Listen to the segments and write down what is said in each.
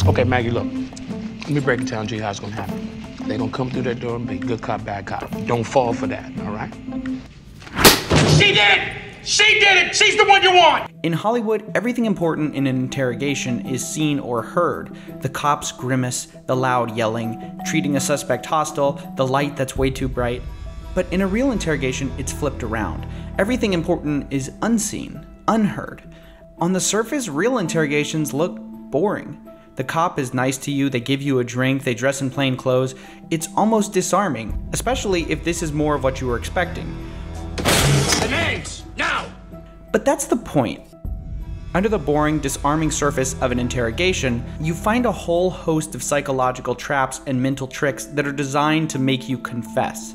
Okay, Maggie, look. Let me break it down to you how it's gonna happen. They're gonna come through that door and be good cop, bad cop. Don't fall for that, all right? She did it! She did it! She's the one you want! In Hollywood, everything important in an interrogation is seen or heard. The cop's grimace, the loud yelling, treating a suspect hostile, the light that's way too bright. But in a real interrogation, it's flipped around. Everything important is unseen, unheard. On the surface, real interrogations look boring. The cop is nice to you, they give you a drink, they dress in plain clothes. It's almost disarming, especially if this is more of what you were expecting. The names, now! But that's the point. Under the boring, disarming surface of an interrogation, you find a whole host of psychological traps and mental tricks that are designed to make you confess.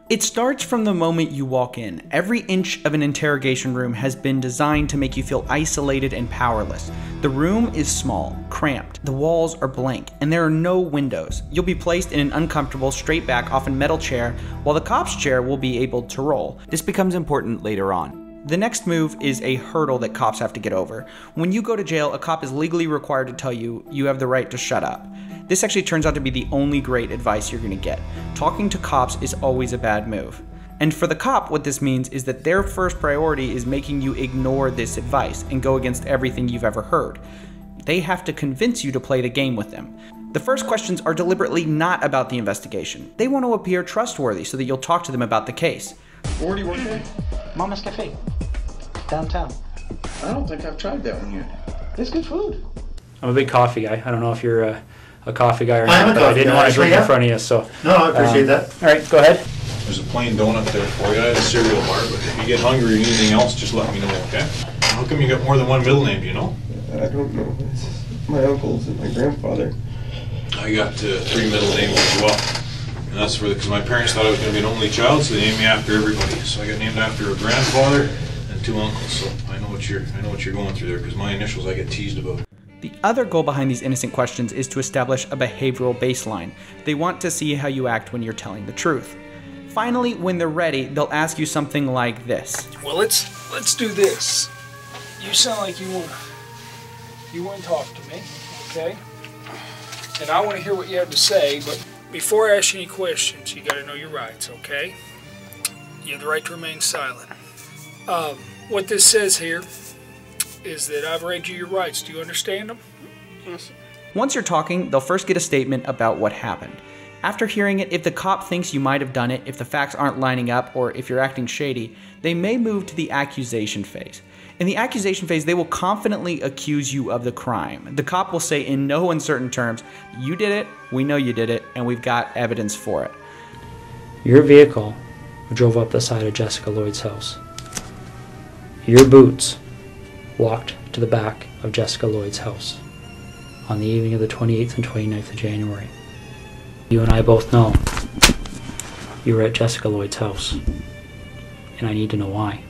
It starts from the moment you walk in. Every inch of an interrogation room has been designed to make you feel isolated and powerless. The room is small, cramped, the walls are blank, and there are no windows. You'll be placed in an uncomfortable, straight back, often metal chair, while the cop's chair will be able to roll. This becomes important later on. The next move is a hurdle that cops have to get over. When you go to jail, a cop is legally required to tell you you have the right to shut up. This actually turns out to be the only great advice you're gonna get. Talking to cops is always a bad move. And for the cop, what this means is that their first priority is making you ignore this advice and go against everything you've ever heard. They have to convince you to play the game with them. The first questions are deliberately not about the investigation. They want to appear trustworthy so that you'll talk to them about the case. Where do you work at? Mama's Cafe, downtown. I don't think I've tried that one yet. It's good food. I'm a big coffee guy. I don't know if you're a coffee guy or I am not, a but I coffee didn't guy, want to drink actually, in front of you, so. No, I appreciate that. All right, go ahead. There's a plain donut there for you. I had a cereal bar, but if you get hungry or anything else, just let me know, okay? How come you got more than one middle name, do you know? I don't know. It's my uncles and my grandfather. I got 3 middle names as well. And that's because my parents thought I was going to be an only child, so they named me after everybody. So I got named after a grandfather and 2 uncles. So I know what you're going through there, because my initials I get teased about. The other goal behind these innocent questions is to establish a behavioral baseline. They want to see how you act when you're telling the truth. Finally, when they're ready, they'll ask you something like this. Well, let's do this. You sound like you want to talk to me, okay? And I want to hear what you have to say, but before I ask you any questions, you got to know your rights, okay? You have the right to remain silent. What this says here is that I've read you your rights. Do you understand them? Yes. Once you're talking, they'll first get a statement about what happened. After hearing it, if the cop thinks you might have done it, if the facts aren't lining up, or if you're acting shady, they may move to the accusation phase. In the accusation phase, they will confidently accuse you of the crime. The cop will say in no uncertain terms, you did it, we know you did it, and we've got evidence for it. Your vehicle drove up the side of Jessica Lloyd's house. Your boots walked to the back of Jessica Lloyd's house on the evening of the 28th and 29th of January. You and I both know you were at Jessica Lloyd's house, and I need to know why.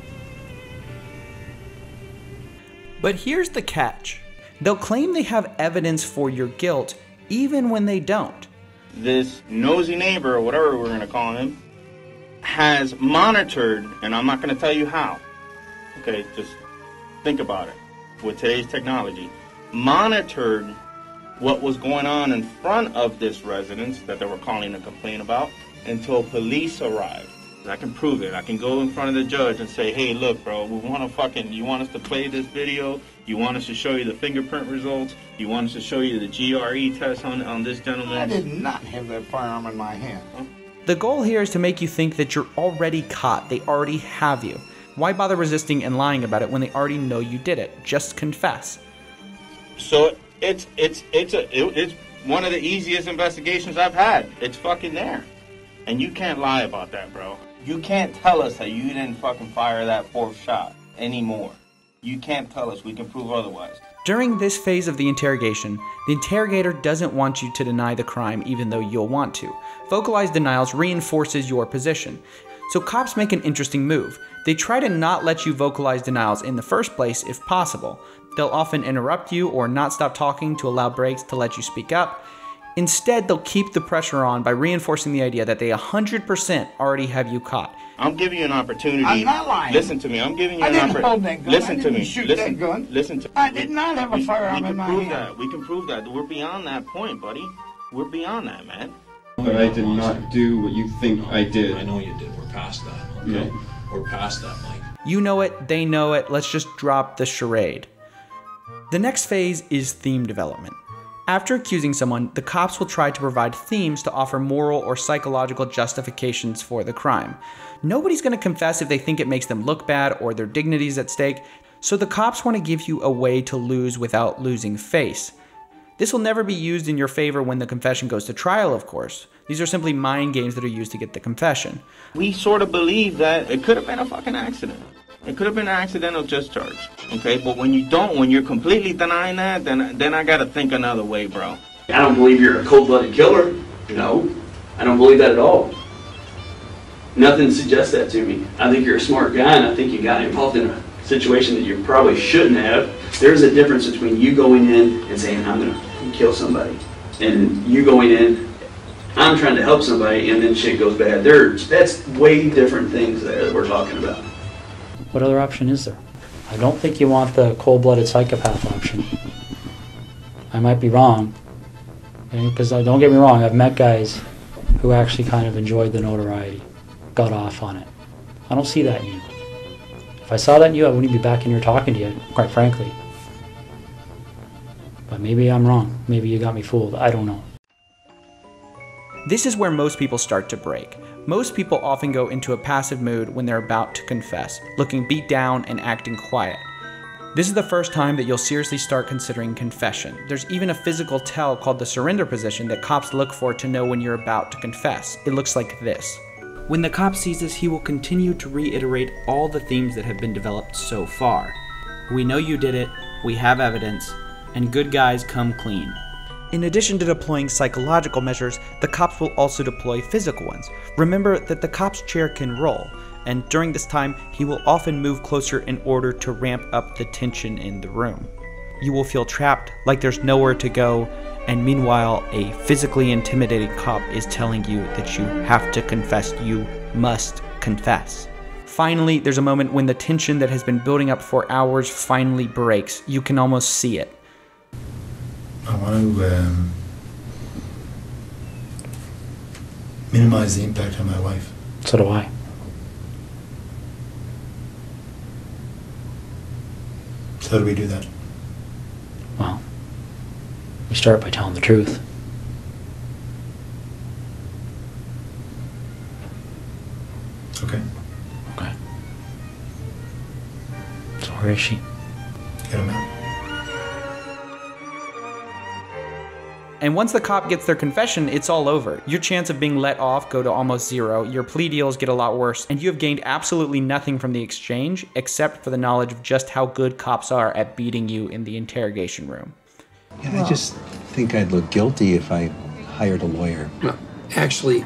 But here's the catch. They'll claim they have evidence for your guilt, even when they don't. This nosy neighbor, or whatever we're going to call him, has monitored, and I'm not going to tell you how. Okay, just think about it. With today's technology, monitored what was going on in front of this residence that they were calling to complain about until police arrived. I can prove it. I can go in front of the judge and say, hey, look, bro, you want us to play this video? You want us to show you the fingerprint results? You want us to show you the GRE test on this gentleman? I did not have that firearm in my hand. Huh? The goal here is to make you think that you're already caught. They already have you. Why bother resisting and lying about it when they already know you did it? Just confess. So it's one of the easiest investigations I've had. It's fucking there. And you can't lie about that, bro. You can't tell us that you didn't fucking fire that 4th shot anymore. You can't tell us. We can prove otherwise. During this phase of the interrogation, the interrogator doesn't want you to deny the crime even though you'll want to. Vocalized denials reinforces your position. So cops make an interesting move. They try to not let you vocalize denials in the first place if possible. They'll often interrupt you or not stop talking to allow breaks to let you speak up. Instead, they'll keep the pressure on by reinforcing the idea that they 100% already have you caught. I'm giving you an opportunity. I'm not lying. Listen to me. I'm giving you I an didn't opportunity. hold that gun. Listen I to didn't me. shoot Listen. that gun. Listen to me. I did not have a firearm we in my can prove hand. that. We can prove that. We're beyond that point, buddy. We're beyond that, man. But I did not do what you think I did. I know you did. We're past that. Okay? No. We're past that, Mike. You know it, they know it, let's just drop the charade. The next phase is theme development. After accusing someone, the cops will try to provide themes to offer moral or psychological justifications for the crime. Nobody's going to confess if they think it makes them look bad or their dignity's at stake, so the cops want to give you a way to lose without losing face. This will never be used in your favor when the confession goes to trial, of course. These are simply mind games that are used to get the confession. We sort of believe that it could have been a fucking accident. It could have been an accidental discharge. Okay, but when you don't, when you're completely denying that, then I gotta think another way, bro. I don't believe you're a cold-blooded killer. No, I don't believe that at all. Nothing suggests that to me. I think you're a smart guy, and I think you got involved in a situation that you probably shouldn't have. There's a difference between you going in and saying, I'm going to kill somebody, and you going in, I'm trying to help somebody, and then shit goes bad. That's way different things there that we're talking about. What other option is there? I don't think you want the cold-blooded psychopath option. I might be wrong, because don't get me wrong, I've met guys who actually kind of enjoyed the notoriety, got off on it. I don't see that in you. If I saw that in you, I wouldn't be back in here talking to you, quite frankly. But maybe I'm wrong. Maybe you got me fooled. I don't know. This is where most people start to break. Most people often go into a passive mood when they're about to confess, looking beat down and acting quiet. This is the first time that you'll seriously start considering confession. There's even a physical tell called the surrender position that cops look for to know when you're about to confess. It looks like this. When the cop sees this, he will continue to reiterate all the themes that have been developed so far. We know you did it, we have evidence, and good guys come clean. In addition to deploying psychological measures, the cops will also deploy physical ones. Remember that the cop's chair can roll, and during this time, he will often move closer in order to ramp up the tension in the room. You will feel trapped, like there's nowhere to go, and meanwhile, a physically intimidating cop is telling you that you have to confess, you must confess. Finally, there's a moment when the tension that has been building up for hours finally breaks. You can almost see it. I want to minimize the impact on my wife. So do I. So how do we do that? Well, we start by telling the truth. Okay. Okay. So where is she? Get him out. And once the cop gets their confession, it's all over. Your chance of being let off go to almost zero, your plea deals get a lot worse, and you have gained absolutely nothing from the exchange except for the knowledge of just how good cops are at beating you in the interrogation room. Yeah, I just think I'd look guilty if I hired a lawyer. No, actually,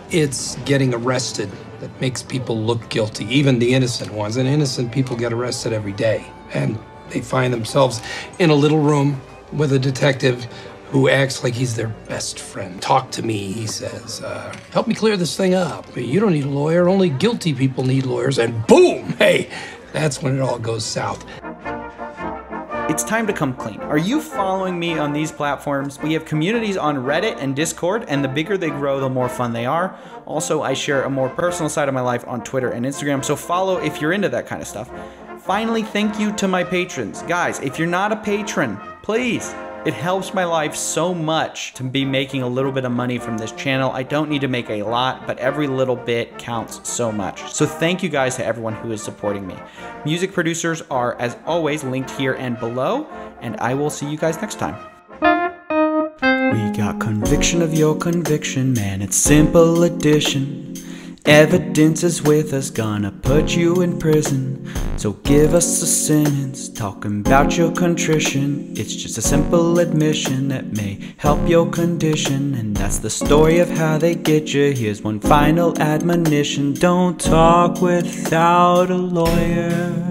it's getting arrested that makes people look guilty, even the innocent ones. And innocent people get arrested every day. And they find themselves in a little room with a detective who acts like he's their best friend. Talk to me, he says. Help me clear this thing up. You don't need a lawyer, only guilty people need lawyers. And boom, hey, that's when it all goes south. It's time to come clean. Are you following me on these platforms? We have communities on Reddit and Discord, and the bigger they grow, the more fun they are. Also, I share a more personal side of my life on Twitter and Instagram, so follow if you're into that kind of stuff. Finally, thank you to my patrons. Guys, if you're not a patron, please. It helps my life so much to be making a little bit of money from this channel. I don't need to make a lot, but every little bit counts so much. So thank you guys to everyone who is supporting me. Music producers are, as always, linked here and below, and I will see you guys next time. We got conviction of your conviction, man, it's simple addition. Evidence is with us, gonna put you in prison. So give us a sentence, talking about your contrition. It's just a simple admission that may help your condition. And that's the story of how they get you. Here's one final admonition: don't talk without a lawyer.